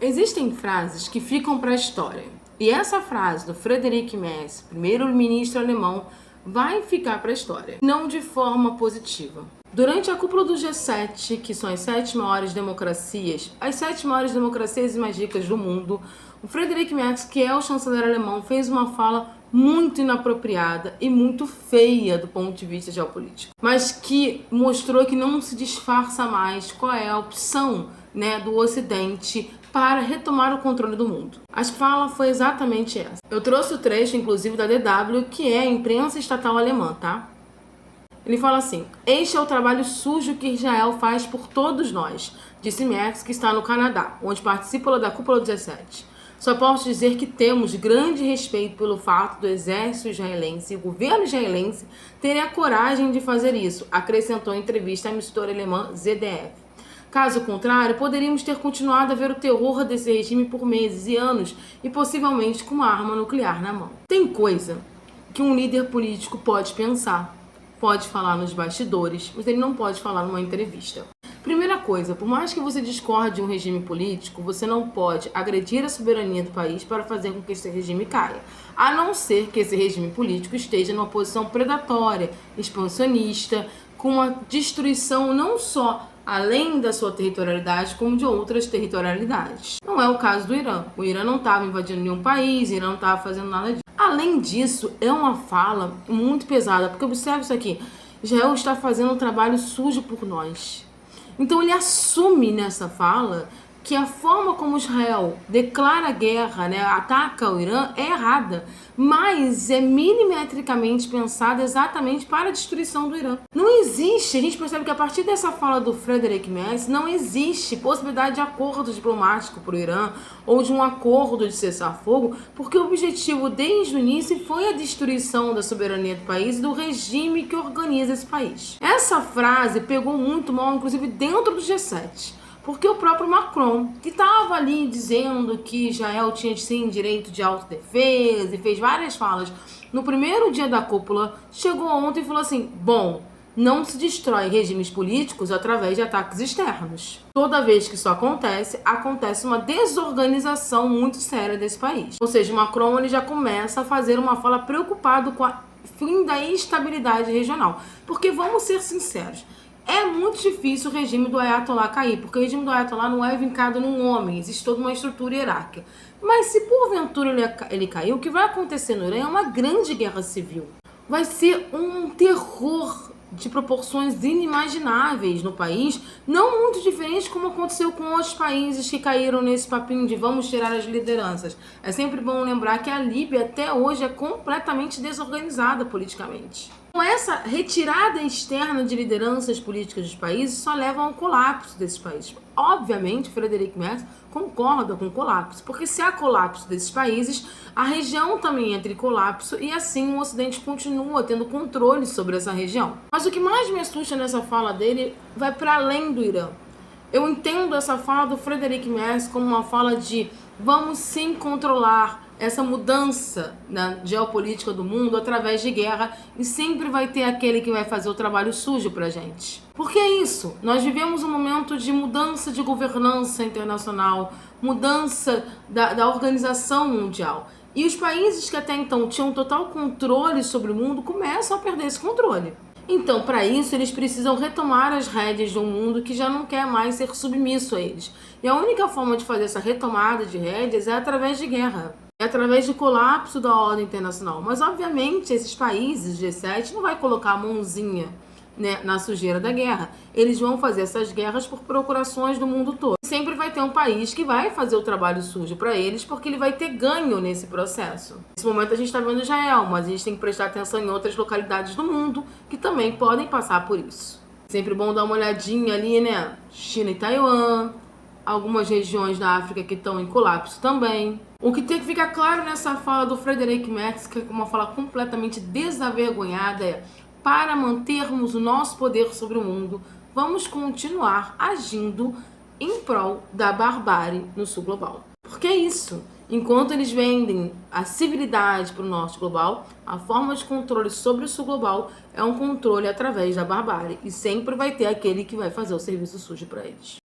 Existem frases que ficam para a história. E essa frase do Friedrich Merz, primeiro-ministro alemão, vai ficar para a história, não de forma positiva. Durante a cúpula do G7, que são as 7 maiores democracias, as 7 maiores democracias mais ricas do mundo, o Friedrich Merz, que é o chanceler alemão, fez uma fala muito inapropriada e muito feia do ponto de vista geopolítico, mas que mostrou que não se disfarça mais qual é a opção, do Ocidente para retomar o controle do mundo. A fala foi exatamente essa. Eu trouxe o trecho, inclusive, da DW, que é a imprensa estatal alemã, tá? Ele fala assim: "Este é o trabalho sujo que Israel faz por todos nós", disse Merz, que está no Canadá, onde participa da cúpula do G7. Só posso dizer que temos grande respeito pelo fato do exército israelense e o governo israelense terem a coragem de fazer isso, acrescentou em entrevista à emissora alemã ZDF. Caso contrário, poderíamos ter continuado a ver o terror desse regime por meses e anos e possivelmente com uma arma nuclear na mão. Tem coisa que um líder político pode pensar, pode falar nos bastidores, mas ele não pode falar numa entrevista. Primeira coisa, por mais que você discorde de um regime político, você não pode agredir a soberania do país para fazer com que esse regime caia, a não ser que esse regime político esteja numa posição predatória, expansionista, com uma destruição não só além da sua territorialidade, como de outras territorialidades. Não é o caso do Irã. O Irã não estava invadindo nenhum país, o Irã não estava fazendo nada disso. Além disso, é uma fala muito pesada, porque observe isso aqui: Israel está fazendo um trabalho sujo por nós. Então ele assume nessa fala que a forma como Israel declara guerra, ataca o Irã, é errada, mas é milimetricamente pensada exatamente para a destruição do Irã. Não existe, a gente percebe que a partir dessa fala do Friedrich Merz, não existe possibilidade de acordo diplomático para o Irã ou de um acordo de cessar-fogo, porque o objetivo desde o início foi a destruição da soberania do país e do regime que organiza esse país. Essa frase pegou muito mal, inclusive dentro do G7. Porque o próprio Macron, que estava ali dizendo que Israel tinha sim direito de autodefesa e fez várias falas no primeiro dia da cúpula, chegou ontem e falou assim: bom, não se destrói regimes políticos através de ataques externos. Toda vez que isso acontece, acontece uma desorganização muito séria desse país. Ou seja, o Macron ele já começa a fazer uma fala preocupado com o fim da estabilidade regional. Porque vamos ser sinceros, é muito difícil o regime do Ayatollah cair, porque o regime do Ayatollah não é vincado num homem, existe toda uma estrutura hierárquica. Mas se porventura ele cair, o que vai acontecer no Irã é uma grande guerra civil. Vai ser um terror de proporções inimagináveis no país, não muito diferente como aconteceu com outros países que caíram nesse papinho de vamos tirar as lideranças. É sempre bom lembrar que a Líbia até hoje é completamente desorganizada politicamente. Essa retirada externa de lideranças políticas dos países só leva ao colapso desses países. Obviamente, Friedrich Merz concorda com o colapso, porque se há colapso desses países, a região também entra em colapso e assim o Ocidente continua tendo controle sobre essa região. Mas o que mais me assusta nessa fala dele vai para além do Irã. Eu entendo essa fala do Friedrich Merz como uma fala de vamos sim controlar essa mudança na geopolítica do mundo através de guerra e sempre vai ter aquele que vai fazer o trabalho sujo pra gente. Porque é isso, nós vivemos um momento de mudança de governança internacional, mudança da organização mundial. E os países que até então tinham total controle sobre o mundo começam a perder esse controle. Então, para isso, eles precisam retomar as rédeas de um mundo que já não quer mais ser submisso a eles. E a única forma de fazer essa retomada de rédeas é através de guerra. É através do colapso da ordem internacional. Mas, obviamente, esses países, G7, não vai colocar a mãozinha na sujeira da guerra. Eles vão fazer essas guerras por procurações do mundo todo. Sempre vai ter um país que vai fazer o trabalho sujo para eles, porque ele vai ter ganho nesse processo. Nesse momento a gente está vendo Israel, mas a gente tem que prestar atenção em outras localidades do mundo que também podem passar por isso. Sempre bom dar uma olhadinha ali, China e Taiwan, algumas regiões da África que estão em colapso também. O que tem que ficar claro nessa fala do Friedrich Merz, que é uma fala completamente desavergonhada, é: para mantermos o nosso poder sobre o mundo, vamos continuar agindo em prol da barbárie no sul global. Porque é isso. Enquanto eles vendem a civilidade para o norte global, a forma de controle sobre o sul global é um controle através da barbárie. E sempre vai ter aquele que vai fazer o serviço sujo para eles.